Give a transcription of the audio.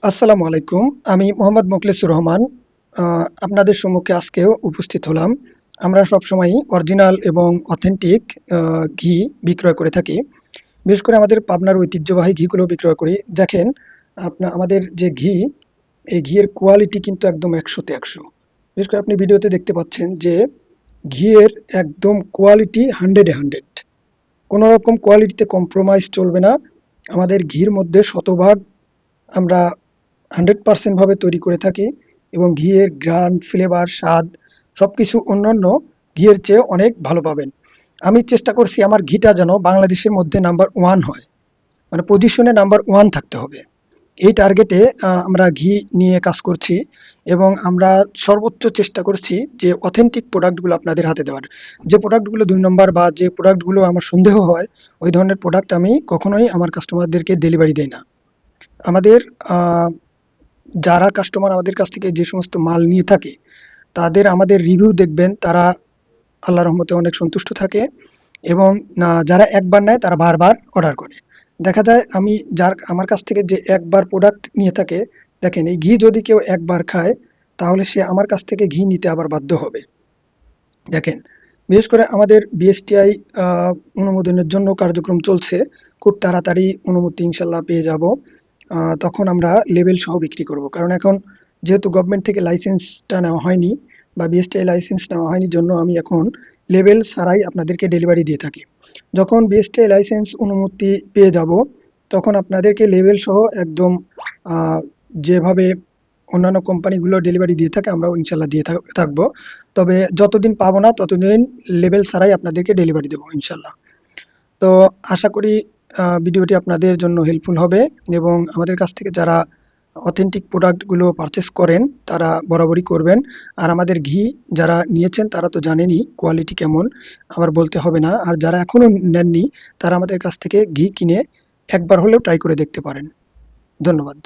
আসসালামু আলাইকুম। আমি মোহাম্মদ মোখলেসুর রহমান। আপনাদের সম্মুখে আজকেও উপস্থিত হলাম। আমরা সবসময়ই অরিজিনাল এবং অথেন্টিক ঘি বিক্রয় করে থাকি। বিশেষ করে আমাদের পাবনার ঐতিহ্যবাহী ঘিগুলো বিক্রয় করি। দেখেন, আমাদের যে ঘি, এই ঘিয়ের কোয়ালিটি কিন্তু একদম ১০০ তে ১০০। বিশেষ করে আপনি ভিডিওতে দেখতে পাচ্ছেন যে ঘিয়ের একদম কোয়ালিটি 100 এ 100। কোনো রকম কোয়ালিটিতে কম্প্রোমাইজ চলবে না। আমাদের ঘির মধ্যে শতভাগ আমরা 100% ভাবে তৈরি করে থাকি এবং ঘিয়ের ঘ্রাণ, ফ্লেভার, স্বাদ সবকিছু অন্যান্য ঘিয়ের চেয়ে অনেক ভালো পাবেন। আমি চেষ্টা করছি আমার ঘিটা যেন বাংলাদেশের মধ্যে নাম্বার 1 হয়। মানে পজিশনে নাম্বার 1 থাকতে হবে। এই টার্গেটে আমরা ঘি নিয়ে কাজ করছি এবং আমরা সর্বোচ্চ চেষ্টা করছি যে অথেন্টিক প্রোডাক্টগুলো আপনাদের হাতে দেওয়ার। যে প্রোডাক্টগুলো ২ নম্বর বা যে প্রোডাক্টগুলো আমার সন্দেহ হয়, ওই ধরনের প্রোডাক্ট আমি কখনোই আমার কাস্টমারদেরকে ডেলিভারি দেই না। আমাদের আ যারা কাস্টমার আমাদের কাছ থেকে যে সমস্ত মাল নিয়ে থাকে, তাদের আমাদের রিভিউ দেখবেন তারা আল্লাহর রহমতে অনেক সন্তুষ্ট থাকে এবং যারা একবার নেয় তারা বারবার অর্ডার করে। দেখা যায় আমার কাছ থেকে যে একবার প্রোডাক্ট নিয়ে থাকে, দেখেন এই ঘি যদি কেউ একবার খায়, তাহলে সে আমার কাছ থেকে ঘি নিতে আবার বাধ্য হবে। দেখেন, বিশেষ করে আমাদের বিএসটিআই আ অনুমোদনের জন্য কার্যক্রম চলছে। খুব তাড়াতাড়ি অনুমতি ইনশাল্লাহ পেয়ে যাব। তখন আমরা লেবেল সহ বিক্রি করব। কারণ এখন যেহেতু গভর্নমেন্ট থেকে লাইসেন্সটা নেওয়া হয়নি বা বিএসটিআই লাইসেন্স নেওয়া হয়নি জন্য আমি এখন লেবেল ছাড়াই আপনাদেরকে ডেলিভারি দিয়ে থাকি। যখন বিএসটিআই লাইসেন্স অনুমতি পেয়ে যাব, তখন আপনাদেরকে লেবেল সহ একদম আ যেভাবে অন্যান্য কোম্পানিগুলো ডেলিভারি দিয়ে থাকে আমরাও ইনশাল্লাহ দিয়ে থাকবো। তবে যতদিন পাবো না ততদিন লেবেল ছাড়াই আপনাদেরকে ডেলিভারি দেবো ইনশাল্লাহ। তো আশা করি ভিডিওটি আপনাদের জন্য হেল্পফুল হবে এবং আমাদের কাছ থেকে যারা অথেন্টিক প্রোডাক্টগুলো পারচেজ করেন তারা বরাবরই করবেন। আর আমাদের ঘি যারা নিয়েছেন তারা তো জানেনই কোয়ালিটি কেমন, আবার বলতে হবে না। আর যারা এখনো নেননি তারা আমাদের কাছ থেকে ঘি কিনে একবার হলেও ট্রাই করে দেখতে পারেন। ধন্যবাদ।